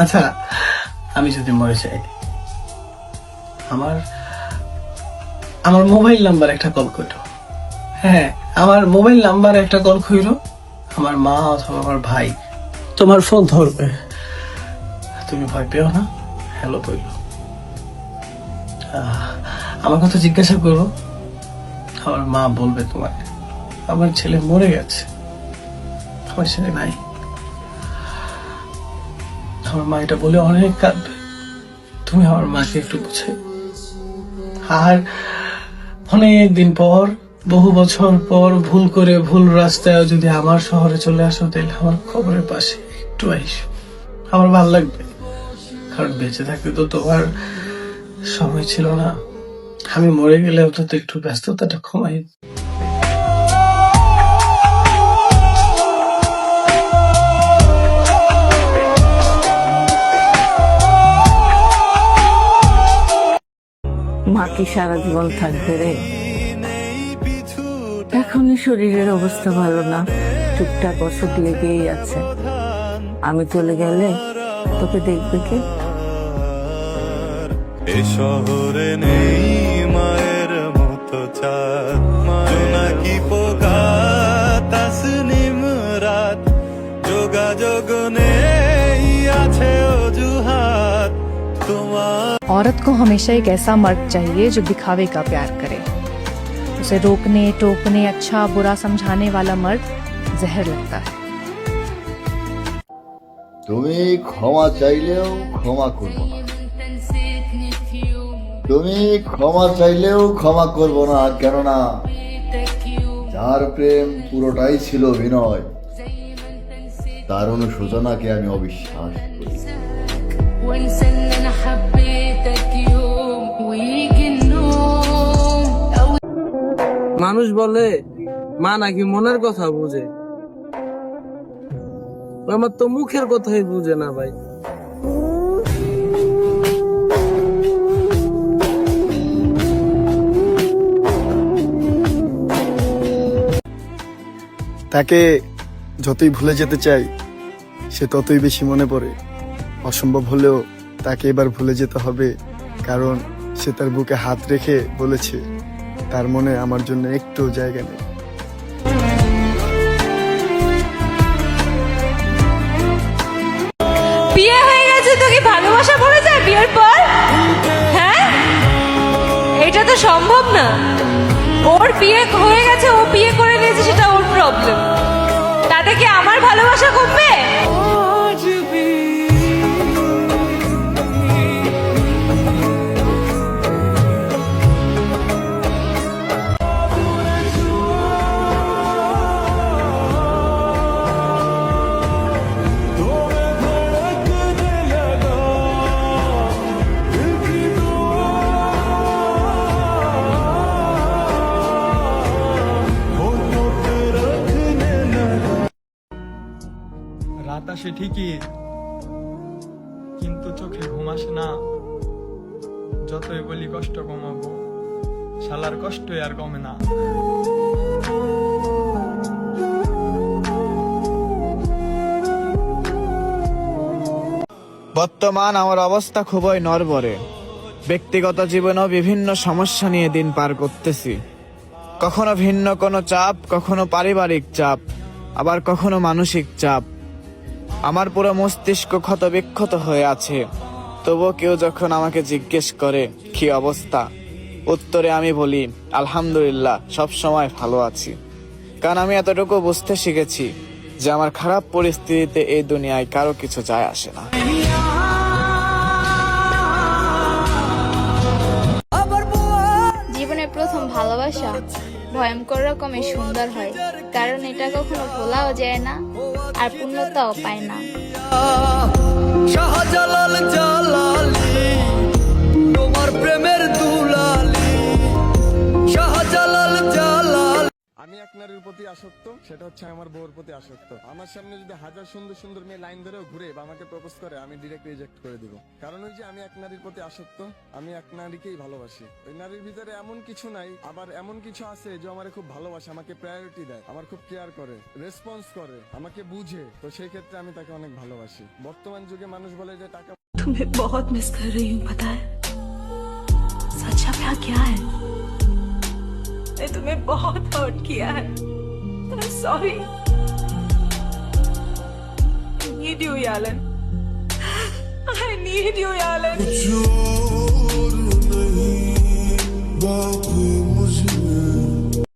আচ্ছা, আমি যদি মরে যাই, আমার আমার মোবাইল নাম্বার একটা কল করো। হ্যাঁ, আমার মোবাইল নাম্বার একটা কল কইরো। আমার মা অথবা আমার ভাই তোমার ফোন ধরবে। তুমি ভয় পেও না, হ্যালো কইলো। আমার কথা জিজ্ঞাসা করো, আমার মা বলবে তোমাকে আমার ছেলে মরে গেছে, আমার ছেলে নাই। আমার মা এটা বলে অনেক কাঁদবে, তুমি আমার মাকে একটু বুঝে। আর অনেক দিন পর, বহু বছর পর ভুল করে ভুল রাস্তায় যদি আমার শহরে চলে আসো, তাহলে আমার খবরের পাশে একটু আইসো, আমার ভালো লাগবে। কারণ বেঁচে থাকতে তো তোমার সময় ছিল না, আমি মরে গেলেও তো একটু ব্যস্ততাটা কমাই। মা কি সারা জীবন থাকবে রে? এখনই শরীরের অবস্থা ভালো না, টুকটাক ওষুধ লেগেই আছে। আমি চলে গেলে তোকে দেখবে কে? এ শহরে নেই মায়ের মতো চাঁদ, জোনাকি পোকা তাসনিম রাত, যোগাযোগ নেই আছে অজুহাত তোমার। औरत को हमेशा एक ऐसा मर्द चाहिए जो दिखावे का प्यार करे। उसे रोकने टोकने अच्छा बुरा समझाने वाला मर्द जहर लगता है। তুমি ক্ষমা চাইলেও ক্ষমা করব না, তুমি ক্ষমা চাইলেও ক্ষমা করব না, কেননা যার প্রেম পুরোটাই ছিল বিনয়, তার অনুশোচনাকে আমি অবিশ্বাস করি। وانسى ان انا حبيتك يوم ويجي النوم او মানুষ বলে মা নাকি মনের কথা বুঝে, আমার তো মুখের কথাই বুঝে না ভাই। তাকে যতই ভুলে যেতে চাই, সে ততই বেশি মনে পড়ে। অসম্ভব হলেও তাকে এবার ভুলে যেতে হবে, কারণ সে তার বুকে হাত রেখে বলেছে তার মনে আমার জন্য একটু জায়গা নেই। বিয়ে হয়ে গেছে তো কি ভালোবাসা পড়ে যায় বিয়ের পর? হ্যাঁ, এটা তো সম্ভব না। ওর বিয়ে হয়ে গেছে, ও বিয়ে করে নিয়েছে, সেটা ওর প্রবলেম। তাতে কি আমার ভালোবাসা কমবে? রাত আসে ঠিকই, কিন্তু চোখে ঘুম আসে না। যতই বলি কষ্ট কমাবো, শালার কষ্টই আর কমে না। বর্তমান আমার অবস্থা খুবই নড়বড়ে। ব্যক্তিগত জীবনেও বিভিন্ন সমস্যা নিয়ে দিন পার করতেছি। কখনো ভিন্ন কোনো চাপ, কখনো পারিবারিক চাপ, আবার কখনো মানসিক চাপ। আমার পুরো মস্তিষ্ক ক্ষত বিক্ষত হয়ে আছে। তবুও কেউ যখন আমাকে জিজ্ঞেস করে কি অবস্থা, উত্তরে আমি বলি আলহামদুলিল্লাহ, সব সময় ভালো আছি। কারণ আমি এতটুকু বুঝতে শিখেছি যে আমার খারাপ পরিস্থিতিতে এই দুনিয়ায় কারো কিছু যায় আসে না। জীবনের প্রথম ভালোবাসা ভয়ঙ্কর রকমের সুন্দর হয়, কারণ এটা কখনো ভোলাও যায় না আর পূর্ণতাও পায় না। শাহজালাল জালালি তোমার প্রেমের দুলালি, শাহজালাল জালালি। আমি এক নারীর প্রতি আসক্ত, সেটা হচ্ছে আমার বউর প্রতি আসক্ত। আমার সামনে যদি হাজার সুন্দর সুন্দর মেয়ে লাইন ধরেও ঘুরে বা আমাকে প্রপোজ করে, আমি ডিরেক্ট রিজেক্ট করে দিব। কারণ ওই যে আমি এক নারীর প্রতি আসক্ত, আমি এক নারীকেই ভালোবাসি। ওই নারীর ভিতরে এমন কিছু নাই, আবার এমন কিছু আছে যে আমাকে খুব ভালোবাসে, আমাকে প্রায়োরিটি দেয়, আমার খুব কেয়ার করে, রেসপন্স করে, আমাকে বুঝে। তো সেই ক্ষেত্রে আমি তাকে অনেক ভালোবাসি। বর্তমান যুগে মানুষ বলে যে টাকা। तुम्हें बहुत मिस कर रही हूँ, पता है? सच्चा प्यार क्या है? मैंने तुम्हें बहुत हर्ट किया है। I'm sorry. I need you, Yalan. I need you, Yalan.